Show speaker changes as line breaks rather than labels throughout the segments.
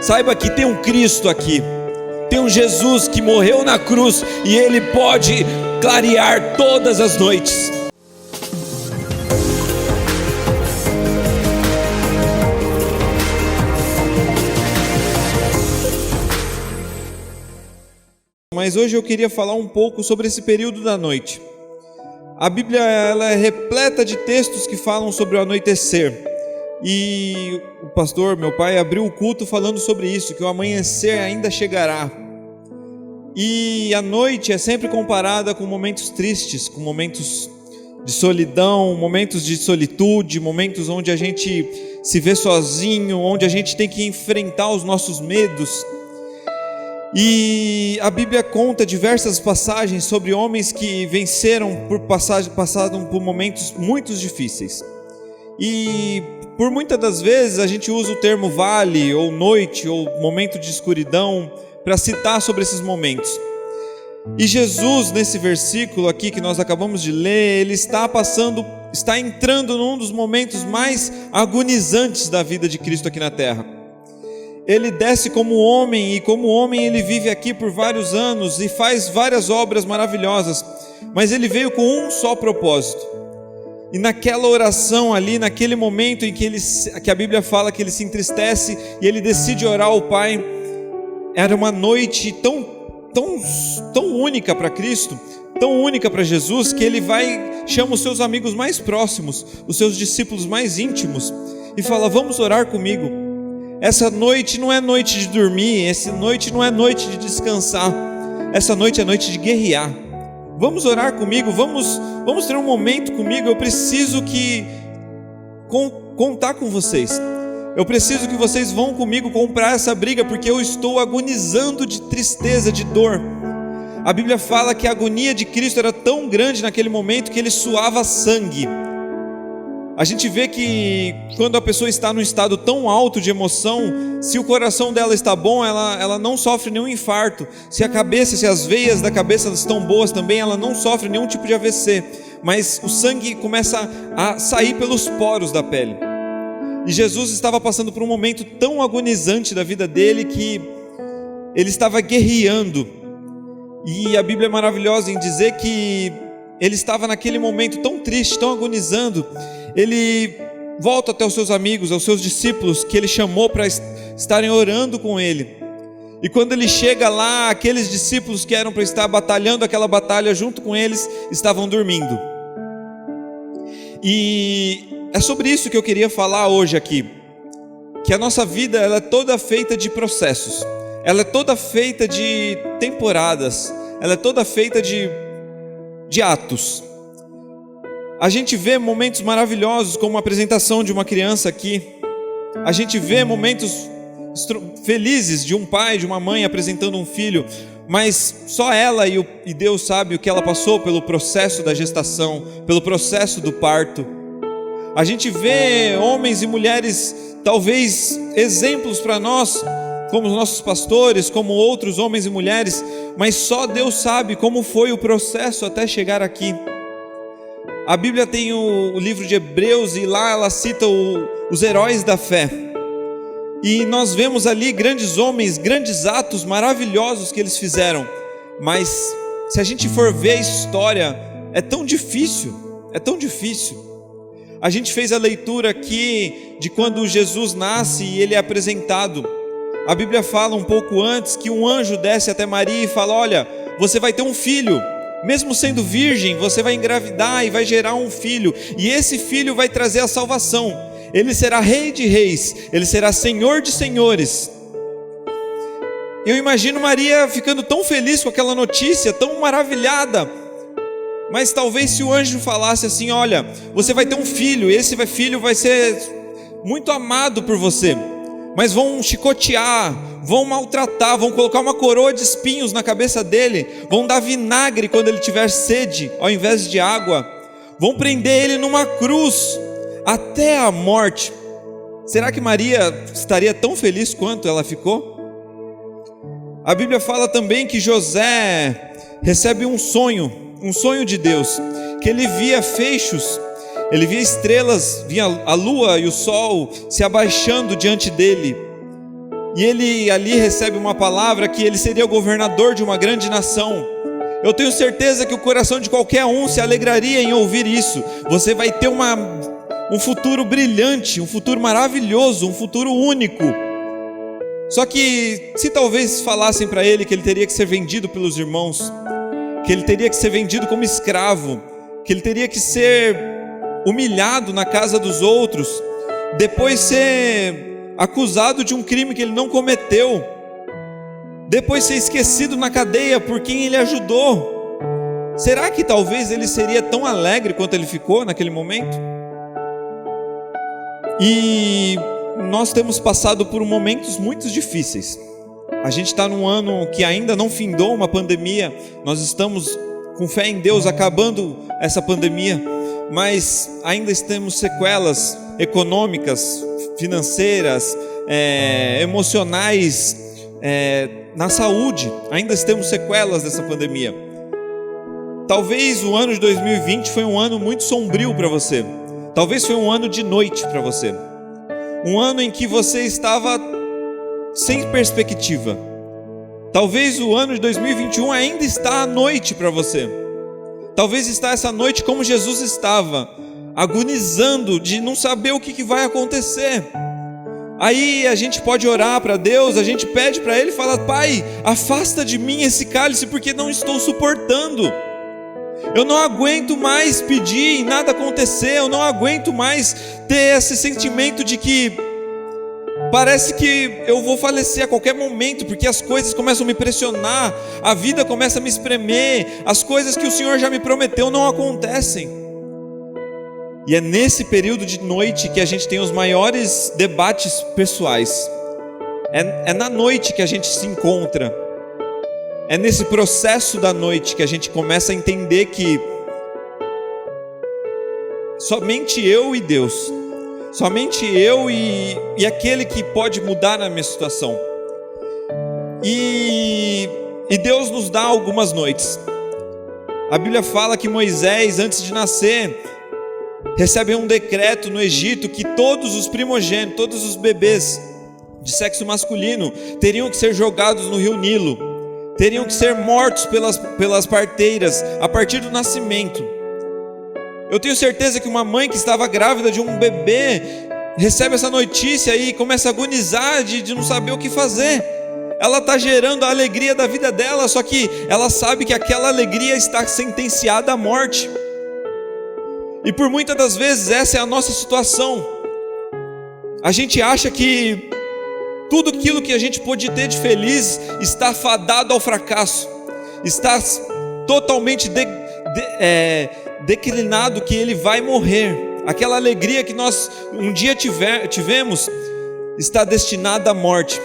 Saiba que tem um Cristo aqui, tem um Jesus que morreu na cruz e Ele pode clarear todas as noites. Mas hoje eu queria falar um pouco sobre esse período da noite. A Bíblia ela é repleta de textos que falam sobre o anoitecer. E o pastor, meu pai, abriu o culto falando sobre isso, que o amanhecer ainda chegará. E a noite é sempre comparada com momentos tristes, com momentos de solidão, momentos de solitude, momentos onde a gente se vê sozinho, onde a gente tem que enfrentar os nossos medos. E a Bíblia conta diversas passagens sobre homens que venceram passaram por momentos muito difíceis. E por muitas das vezes a gente usa o termo vale, ou noite, ou momento de escuridão, para citar sobre esses momentos. E Jesus, nesse versículo aqui que nós acabamos de ler, ele está entrando num dos momentos mais agonizantes da vida de Cristo aqui na terra. Ele desce como homem, e como homem ele vive aqui por vários anos e faz várias obras maravilhosas, mas ele veio com um só propósito. E naquela oração ali, naquele momento em que a Bíblia fala que ele se entristece e ele decide orar ao Pai, era uma noite tão única para Cristo, tão única para Jesus, que ele chama os seus amigos mais próximos, os seus discípulos mais íntimos, e fala: vamos orar comigo. Essa noite não é noite de dormir, essa noite não é noite de descansar, essa noite é noite de guerrear. Vamos orar comigo, vamos ter um momento comigo. Eu preciso contar com vocês. Eu preciso que vocês vão comigo comprar essa briga, porque eu estou agonizando de tristeza, de dor. A Bíblia fala que a agonia de Cristo era tão grande naquele momento que ele suava sangue. A gente vê que quando a pessoa está num estado tão alto de emoção, se o coração dela está bom, ela não sofre nenhum infarto. Se as veias da cabeça estão boas também, ela não sofre nenhum tipo de AVC. Mas o sangue começa a sair pelos poros da pele. E Jesus estava passando por um momento tão agonizante da vida dele que ele estava guerreando. E a Bíblia é maravilhosa em dizer que ele estava naquele momento tão triste, tão agonizando. Ele volta até os seus amigos, aos seus discípulos, que ele chamou para estarem orando com ele. E quando ele chega lá, aqueles discípulos que eram para estar batalhando aquela batalha junto com eles, estavam dormindo. E é sobre isso que eu queria falar hoje aqui. Que a nossa vida ela é toda feita de processos. Ela é toda feita de temporadas. Ela é toda feita de atos. A gente vê momentos maravilhosos, como a apresentação de uma criança aqui. A gente vê momentos felizes de um pai, de uma mãe apresentando um filho, mas só ela e Deus sabe o que ela passou pelo processo da gestação, pelo processo do parto. A gente vê homens e mulheres, talvez exemplos para nós, como os nossos pastores, como outros homens e mulheres, mas só Deus sabe como foi o processo até chegar aqui. A Bíblia tem o livro de Hebreus e lá ela cita os heróis da fé. E nós vemos ali grandes homens, grandes atos maravilhosos que eles fizeram. Mas se a gente for ver a história, é tão difícil. A gente fez a leitura aqui de quando Jesus nasce e ele é apresentado. A Bíblia fala um pouco antes que um anjo desce até Maria e fala: olha, você vai ter um filho. Mesmo sendo virgem, você vai engravidar e vai gerar um filho. E esse filho vai trazer a salvação. Ele será rei de reis. Ele será senhor de senhores. Eu imagino Maria ficando tão feliz com aquela notícia, tão maravilhada. Mas talvez se o anjo falasse assim: olha, você vai ter um filho. Esse filho vai ser muito amado por você. Mas vão chicotear, vão maltratar, vão colocar uma coroa de espinhos na cabeça dele, vão dar vinagre quando ele tiver sede, ao invés de água, vão prender ele numa cruz, até a morte. Será que Maria estaria tão feliz quanto ela ficou? A Bíblia fala também que José recebe um sonho de Deus, que ele via feixes, ele via estrelas, via a lua e o sol se abaixando diante dele. e ele ali recebe uma palavra que ele seria o governador de uma grande nação. Eu tenho certeza que o coração de qualquer um se alegraria em ouvir isso. Você vai ter um futuro brilhante, um futuro maravilhoso, um futuro único. Só que se talvez falassem para ele que ele teria que ser vendido pelos irmãos, que ele teria que ser vendido como escravo, que ele teria que ser humilhado na casa dos outros, depois ser acusado de um crime que ele não cometeu, depois ser esquecido na cadeia por quem ele ajudou, será que talvez ele seria tão alegre quanto ele ficou naquele momento? E nós temos passado por momentos muito difíceis. A gente está num ano que ainda não findou uma pandemia. Nós estamos com fé em Deus acabando essa pandemia, mas ainda temos sequelas econômicas, financeiras, emocionais, na saúde. Ainda temos sequelas dessa pandemia. Talvez o ano de 2020 foi um ano muito sombrio para você. Talvez foi um ano de noite para você. Um ano em que você estava sem perspectiva. Talvez o ano de 2021 ainda está à noite para você. Talvez está essa noite como Jesus estava, agonizando de não saber o que vai acontecer. Aí a gente pode orar para Deus, a gente pede para Ele e fala: Pai, afasta de mim esse cálice porque não estou suportando. Eu não aguento mais pedir e nada acontecer. Eu não aguento mais ter esse sentimento de que parece que eu vou falecer a qualquer momento, porque as coisas começam a me pressionar, a vida começa a me espremer, as coisas que o Senhor já me prometeu não acontecem. E é nesse período de noite que a gente tem os maiores debates pessoais. É na noite que a gente se encontra. É nesse processo da noite que a gente começa a entender que somente eu e Deus, somente eu e aquele que pode mudar na minha situação. E Deus nos dá algumas noites. A Bíblia fala que Moisés, antes de nascer, recebe um decreto no Egito que todos os primogênitos, todos os bebês de sexo masculino teriam que ser jogados no rio Nilo. Teriam que ser mortos pelas parteiras a partir do nascimento. Eu tenho certeza que uma mãe que estava grávida de um bebê recebe essa notícia e começa a agonizar de não saber o que fazer. Ela está gerando a alegria da vida dela, só que ela sabe que aquela alegria está sentenciada à morte. E por muitas das vezes essa é a nossa situação. A gente acha que tudo aquilo que a gente pode ter de feliz está fadado ao fracasso, está totalmente declinado que ele vai morrer. Aquela alegria que nós um dia tivemos está destinada à morte.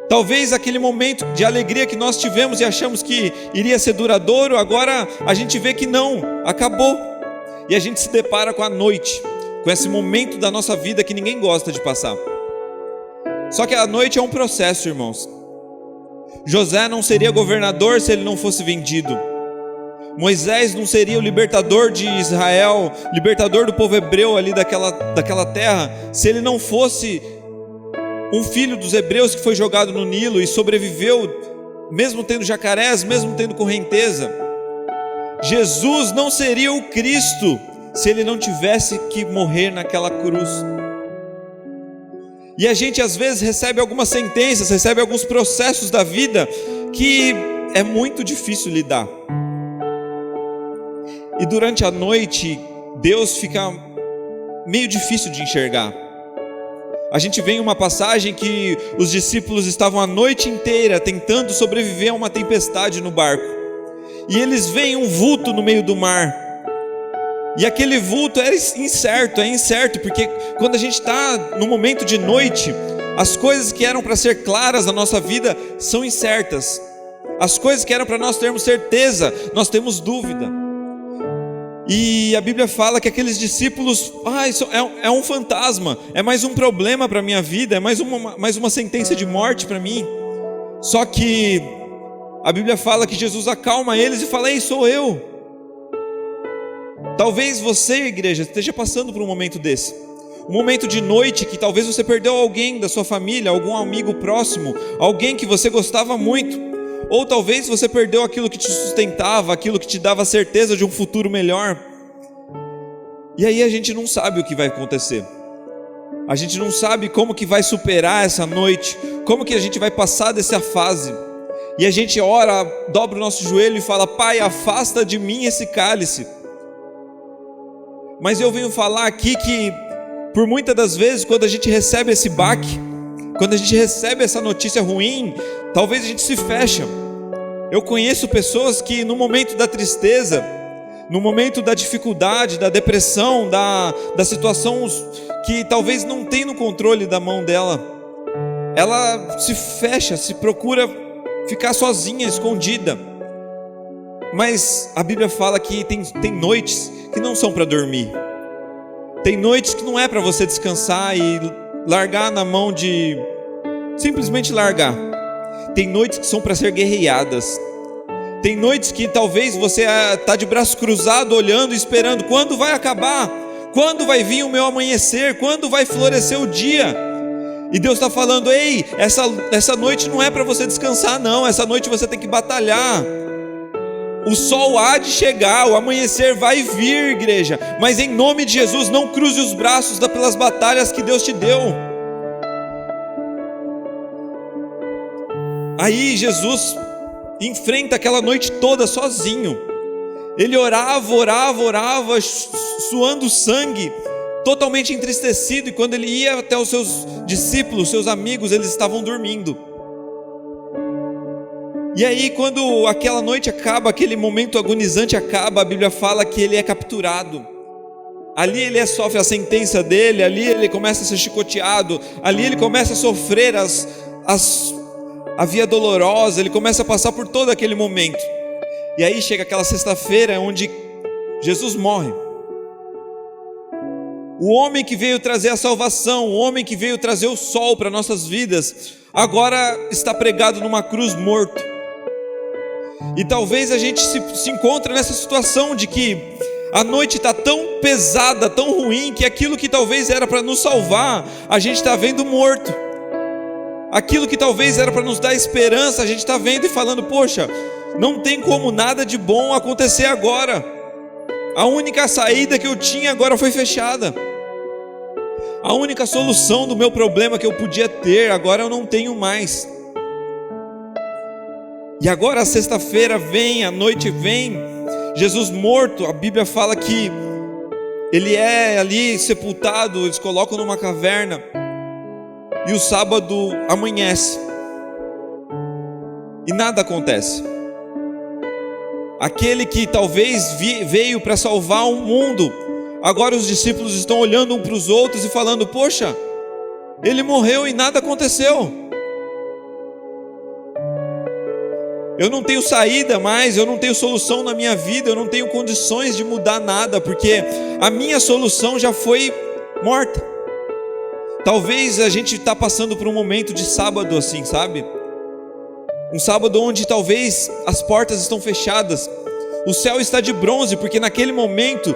Talvez aquele momento de alegria que nós tivemos e achamos que iria ser duradouro, agora a gente vê que não, acabou. E a gente se depara com a noite, com esse momento da nossa vida que ninguém gosta de passar. Só que a noite é um processo, irmãos. José não seria governador se ele não fosse vendido. Moisés não seria o libertador de Israel, libertador do povo hebreu ali daquela terra, se ele não fosse um filho dos hebreus que foi jogado no Nilo e sobreviveu, mesmo tendo jacarés, mesmo tendo correnteza. Jesus não seria o Cristo se ele não tivesse que morrer naquela cruz. E a gente às vezes recebe algumas sentenças, recebe alguns processos da vida que é muito difícil lidar. E durante a noite, Deus fica meio difícil de enxergar. A gente vê em uma passagem que os discípulos estavam a noite inteira tentando sobreviver a uma tempestade no barco. E eles veem um vulto no meio do mar. E aquele vulto é incerto, porque quando a gente está no momento de noite, as coisas que eram para ser claras na nossa vida são incertas. As coisas que eram para nós termos certeza, nós temos dúvida. E a Bíblia fala que aqueles discípulos, isso é um fantasma, é mais um problema para a minha vida, é mais uma sentença de morte para mim. Só que a Bíblia fala que Jesus acalma eles e fala: ei, sou eu. Talvez você, igreja, esteja passando por um momento desse. um momento de noite que talvez você perdeu alguém da sua família, algum amigo próximo, alguém que você gostava muito, ou talvez você perdeu aquilo que te sustentava, aquilo que te dava certeza de um futuro melhor. E aí a gente não sabe o que vai acontecer. A gente não sabe como que vai superar essa noite, como que a gente vai passar dessa fase. E a gente ora, dobra o nosso joelho e fala: Pai, afasta de mim esse cálice. Mas eu venho falar aqui que, por muitas das vezes, quando a gente recebe esse baque, quando a gente recebe essa notícia ruim, talvez a gente se fecha. Eu conheço pessoas que no momento da tristeza, no momento da dificuldade, da depressão, da situação que talvez não tem no controle da mão dela, ela se fecha, se procura ficar sozinha, escondida. Mas a Bíblia fala que tem noites que não são para dormir. Tem noites que não é para você descansar e largar na mão de... simplesmente largar. Tem noites que são para ser guerreadas. Tem noites que talvez você está de braço cruzado, olhando, esperando. Quando vai acabar? Quando vai vir o meu amanhecer? Quando vai florescer o dia? E Deus está falando: ei, essa noite não é para você descansar não. Essa noite você tem que batalhar. O sol há de chegar, o amanhecer vai vir, igreja. Mas em nome de Jesus, não cruze os braços pelas batalhas que Deus te deu. Aí Jesus enfrenta aquela noite toda sozinho. Ele orava, suando sangue, totalmente entristecido. E quando ele ia até os seus discípulos, seus amigos, eles estavam dormindo. E aí, quando aquela noite acaba, aquele momento agonizante acaba, a Bíblia fala que ele é capturado. Ali ele sofre a sentença dele, ali ele começa a ser chicoteado, ali ele começa a sofrer a via dolorosa, ele começa a passar por todo aquele momento. E aí chega aquela sexta-feira onde Jesus morre. O homem que veio trazer a salvação, o homem que veio trazer o sol para nossas vidas, agora está pregado numa cruz morto. E talvez a gente se encontre nessa situação de que a noite está tão pesada, tão ruim, que aquilo que talvez era para nos salvar, a gente está vendo morto. Aquilo que talvez era para nos dar esperança, a gente está vendo e falando: poxa, não tem como nada de bom acontecer agora. A única saída que eu tinha agora foi fechada. A única solução do meu problema que eu podia ter, agora eu não tenho mais. E agora a sexta-feira vem, a noite vem, Jesus morto. A Bíblia fala que ele é ali sepultado, eles colocam numa caverna. E o sábado amanhece e nada acontece. Aquele que talvez veio para salvar o mundo, agora os discípulos estão olhando um para os outros e falando: poxa, ele morreu e nada aconteceu. Eu não tenho saída mais, eu não tenho solução na minha vida, eu não tenho condições de mudar nada, porque a minha solução já foi morta. Talvez a gente está passando por um momento de sábado assim, sabe? Um sábado onde talvez as portas estão fechadas, o céu está de bronze, porque naquele momento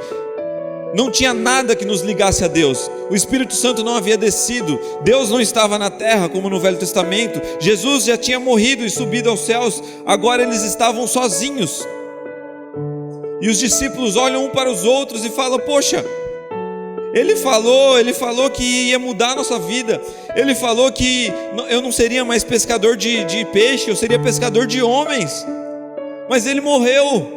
não tinha nada que nos ligasse a Deus. O Espírito Santo não havia descido, Deus não estava na terra como no Velho Testamento. Jesus já tinha morrido e subido aos céus, agora eles estavam sozinhos. E os discípulos olham um para os outros e falam: poxa, Ele falou que ia mudar a nossa vida. Ele falou que eu não seria mais pescador de peixe, eu seria pescador de homens. Mas Ele morreu.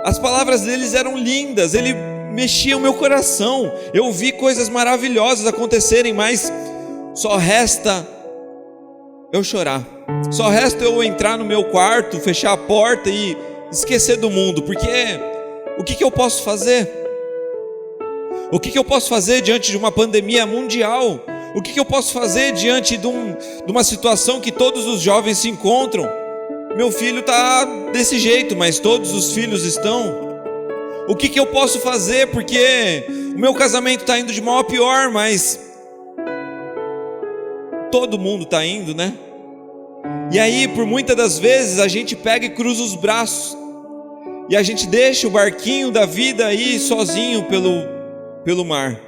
As palavras deles eram lindas, Ele mexia o meu coração. Eu vi coisas maravilhosas acontecerem, mas só resta eu chorar. Só resta eu entrar no meu quarto, fechar a porta e esquecer do mundo. Porque o que eu posso fazer? O que eu posso fazer diante de uma pandemia mundial? O que eu posso fazer diante de uma situação que todos os jovens se encontram? Meu filho está desse jeito, mas todos os filhos estão. O que eu posso fazer? Porque o meu casamento está indo de mal a pior, mas todo mundo está indo, né? E aí, por muitas das vezes, a gente pega e cruza os braços e a gente deixa o barquinho da vida aí sozinho pelo mar.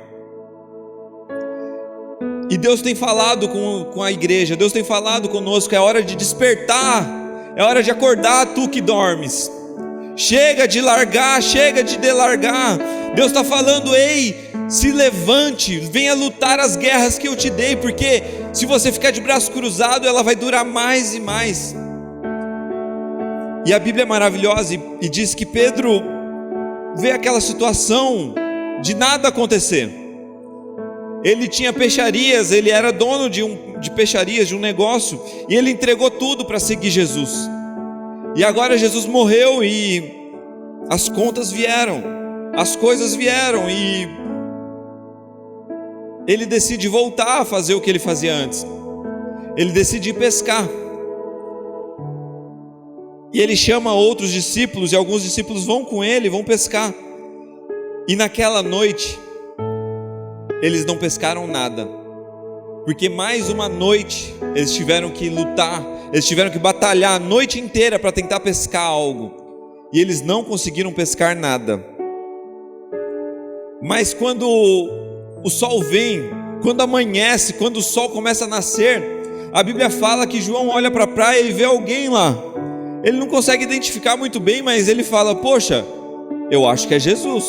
E Deus tem falado com a igreja, Deus tem falado conosco, é hora de despertar, é hora de acordar, tu que dormes. Chega de largar, chega de delargar. Deus está falando: ei, se levante, venha lutar as guerras que eu te dei, porque se você ficar de braço cruzado, ela vai durar mais e mais. E a Bíblia é maravilhosa e diz que Pedro vê aquela situação de nada acontecer. Ele tinha peixarias, ele era dono de peixarias, de um negócio, e ele entregou tudo para seguir Jesus. E agora Jesus morreu e as contas vieram, as coisas vieram, e ele decide voltar a fazer o que ele fazia antes. Ele decide ir pescar. E ele chama outros discípulos, e alguns discípulos vão com ele, vão pescar. E naquela noite, eles não pescaram nada, porque mais uma noite eles tiveram que lutar, eles tiveram que batalhar a noite inteira para tentar pescar algo, e eles não conseguiram pescar nada. Mas quando o sol vem, quando amanhece, quando o sol começa a nascer, a Bíblia fala que João olha para a praia e vê alguém lá. Ele não consegue identificar muito bem, mas ele fala: poxa, eu acho que é Jesus.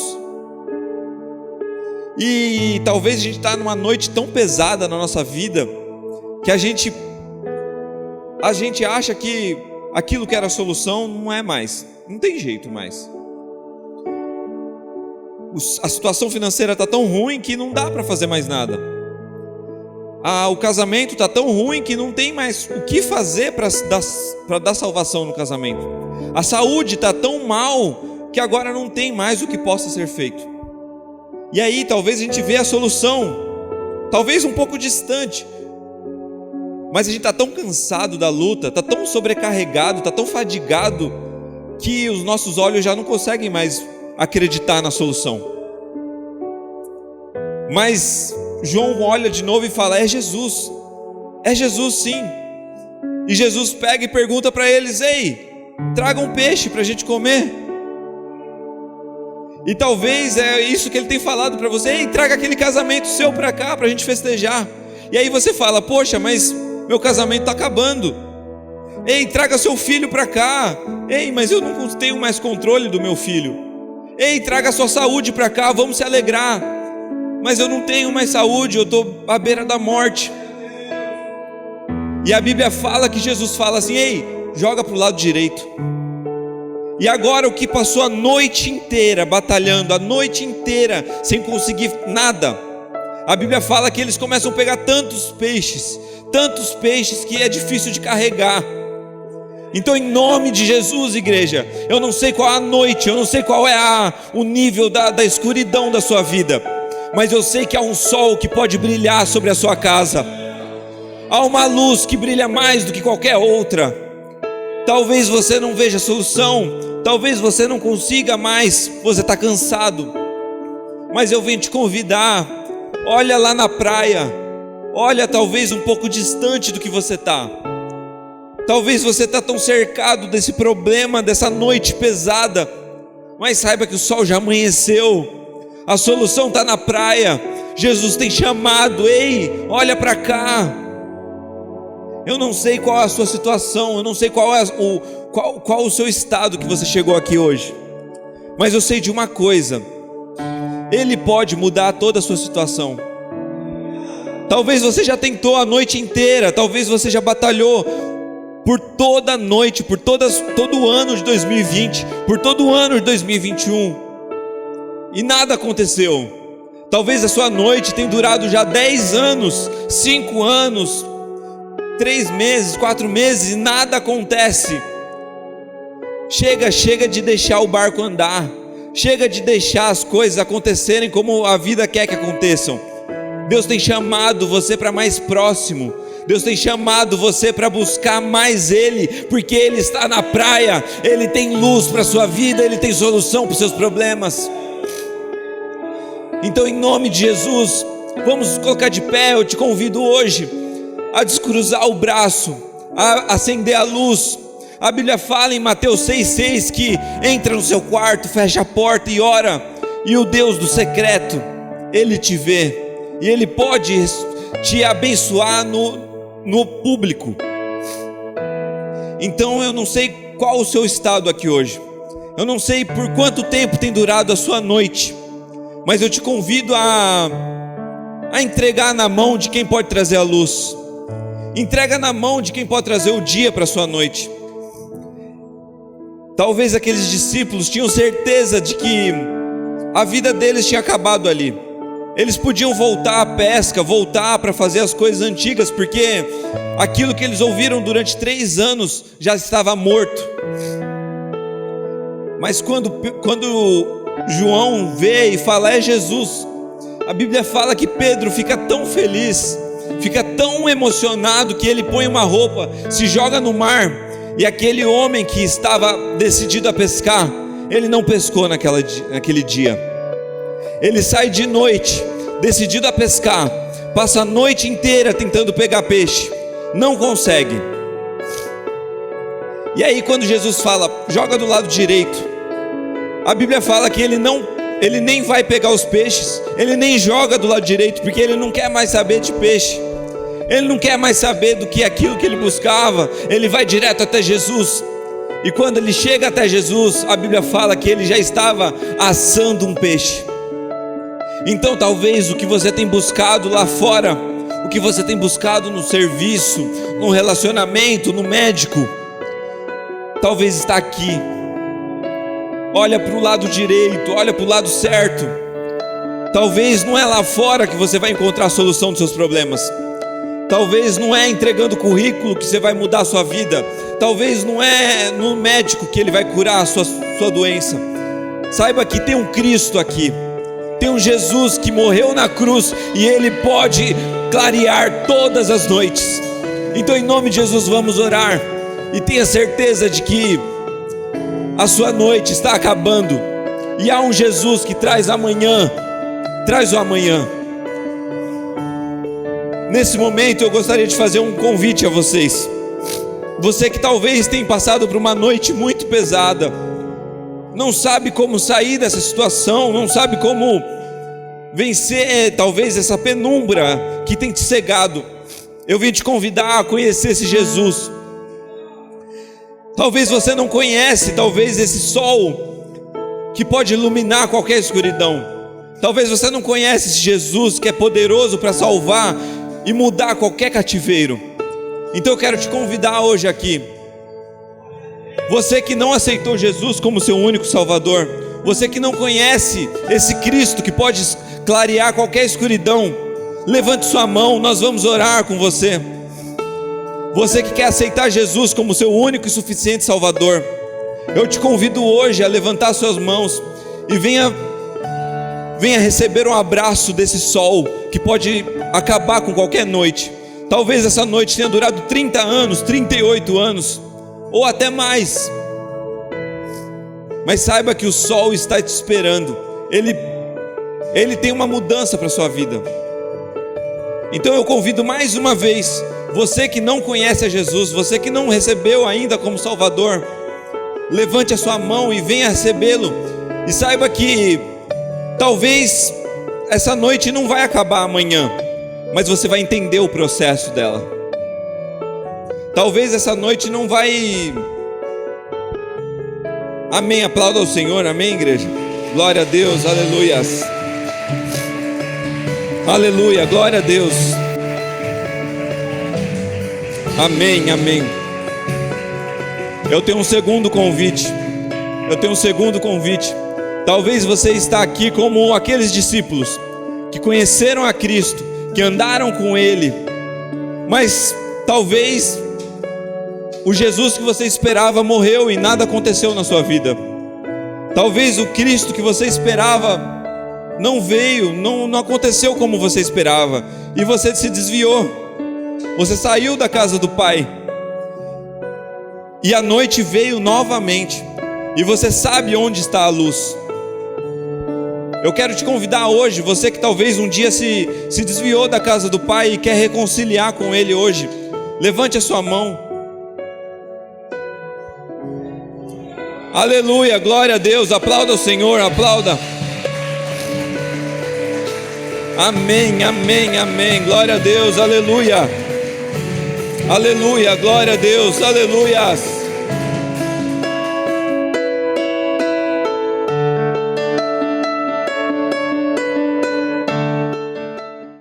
E talvez a gente está numa noite tão pesada na nossa vida, que a gente acha que aquilo que era a solução não é mais, não tem jeito mais. A situação financeira está tão ruim que não dá para fazer mais nada. O casamento está tão ruim que não tem mais o que fazer para dar salvação no casamento. A saúde está tão mal que agora não tem mais o que possa ser feito. E aí talvez a gente vê a solução, talvez um pouco distante, mas a gente está tão cansado da luta, está tão sobrecarregado, está tão fadigado, que os nossos olhos já não conseguem mais acreditar na solução. Mas João olha de novo e fala: é Jesus sim. E Jesus pega e pergunta para eles: ei, traga um peixe para a gente comer. E talvez é isso que ele tem falado para você: ei, traga aquele casamento seu para cá, para a gente festejar. E aí você fala: poxa, mas meu casamento está acabando. Ei, traga seu filho para cá. Ei, mas eu não tenho mais controle do meu filho. Ei, traga sua saúde para cá, vamos se alegrar. Mas eu não tenho mais saúde, eu estou à beira da morte. E a Bíblia fala que Jesus fala assim: ei, joga para o lado direito. E agora o que passou a noite inteira batalhando, a noite inteira sem conseguir nada, a Bíblia fala que eles começam a pegar tantos peixes que é difícil de carregar. Então, em nome de Jesus, igreja, eu não sei qual é a noite, eu não sei qual é o nível da escuridão da sua vida, mas eu sei que há um sol que pode brilhar sobre a sua casa, há uma luz que brilha mais do que qualquer outra. Talvez você não veja solução, talvez você não consiga mais, você está cansado, mas eu venho te convidar. Olha lá na praia, olha talvez um pouco distante do que você está. Talvez você está tão cercado desse problema, dessa noite pesada, mas saiba que o sol já amanheceu, a solução está na praia. Jesus tem chamado: ei, olha para cá. Eu não sei qual é a sua situação, eu não sei qual o seu estado que você chegou aqui hoje, mas eu sei de uma coisa: Ele pode mudar toda a sua situação. Talvez você já tentou a noite inteira, talvez você já batalhou por toda a noite, por todo o ano de 2020, por todo o ano de 2021, e nada aconteceu. Talvez a sua noite tenha durado já 10 anos, 5 anos, 3 meses, 4 meses, e nada acontece. Chega de deixar o barco andar, chega de deixar as coisas acontecerem como a vida quer que aconteçam. Deus tem chamado você para mais próximo, Deus tem chamado você para buscar mais Ele, porque Ele está na praia, Ele tem luz para a sua vida, Ele tem solução para os seus problemas. Então, em nome de Jesus, vamos colocar de pé. Eu te convido hoje a descruzar o braço, a acender a luz. A Bíblia fala em Mateus 6,6 que entra no seu quarto, fecha a porta e ora, e o Deus do secreto, Ele te vê, e Ele pode te abençoar no público. Então eu não sei qual o seu estado aqui hoje, eu não sei por quanto tempo tem durado a sua noite, mas eu te convido a entregar na mão de quem pode trazer a luz. Entrega na mão de quem pode trazer o dia para a sua noite. Talvez aqueles discípulos tinham certeza de que a vida deles tinha acabado ali. Eles podiam voltar à pesca, voltar para fazer as coisas antigas, porque aquilo que eles ouviram durante 3 anos já estava morto. Mas quando João vê e fala, é Jesus, a Bíblia fala que Pedro fica tão feliz, fica tão emocionado, que ele põe uma roupa, se joga no mar, e aquele homem que estava decidido a pescar, ele não pescou naquele dia. Ele sai de noite, decidido a pescar, passa a noite inteira tentando pegar peixe, não consegue. E aí quando Jesus fala, joga do lado direito, a Bíblia fala que ele nem vai pegar os peixes, ele nem joga do lado direito, porque ele não quer mais saber de peixe, ele não quer mais saber do que aquilo que ele buscava, ele vai direto até Jesus. E quando ele chega até Jesus, a Bíblia fala que ele já estava assando um peixe. Então talvez o que você tem buscado lá fora, o que você tem buscado no serviço, no relacionamento, no médico, talvez está aqui. Olha para o lado direito, olha para o lado certo. Talvez não é lá fora que você vai encontrar a solução dos seus problemas. Talvez não é entregando currículo que você vai mudar a sua vida. Talvez não é no médico que ele vai curar a sua doença. Saiba que tem um Cristo aqui, tem um Jesus que morreu na cruz, e ele pode clarear todas as noites. Então em nome de Jesus vamos orar, e tenha certeza de que a sua noite está acabando, e há um Jesus que traz amanhã, traz o amanhã. Nesse momento eu gostaria de fazer um convite a vocês. Você que talvez tenha passado por uma noite muito pesada, não sabe como sair dessa situação, não sabe como vencer talvez essa penumbra que tem te cegado, eu vim te convidar a conhecer esse Jesus. Talvez você não conhece, talvez esse sol que pode iluminar qualquer escuridão. Talvez você não conhece esse Jesus que é poderoso para salvar e mudar qualquer cativeiro. Então eu quero te convidar hoje aqui. Você que não aceitou Jesus como seu único Salvador, você que não conhece esse Cristo que pode clarear qualquer escuridão, levante sua mão, nós vamos orar com você. Você que quer aceitar Jesus como seu único e suficiente Salvador, eu te convido hoje a levantar suas mãos e venha receber um abraço desse sol que pode acabar com qualquer noite. Talvez essa noite tenha durado 30 anos, 38 anos, ou até mais. Mas saiba que o sol está te esperando. Ele tem uma mudança para a sua vida. Então eu convido mais uma vez, você que não conhece a Jesus, você que não recebeu ainda como Salvador, levante a sua mão e venha recebê-lo. E saiba que talvez essa noite não vai acabar amanhã, mas você vai entender o processo dela. Talvez essa noite não vai... Amém, aplauda ao Senhor, amém, igreja? Glória a Deus, aleluias. Aleluia, glória a Deus. Amém, amém. Eu tenho um segundo convite. Talvez você está aqui como aqueles discípulos que conheceram a Cristo, que andaram com Ele, mas talvez o Jesus que você esperava morreu e nada aconteceu na sua vida. Talvez o Cristo que você esperava não veio, não aconteceu como você esperava, e você se desviou, você saiu da casa do Pai, e a noite veio novamente, e você sabe onde está a luz. Eu quero te convidar hoje, você que talvez um dia se desviou da casa do Pai e quer reconciliar com Ele hoje, levante a sua mão. Aleluia, glória a Deus, aplauda o Senhor, aplauda. Amém, amém, amém. Glória a Deus, aleluia. Aleluia, glória a Deus, aleluia.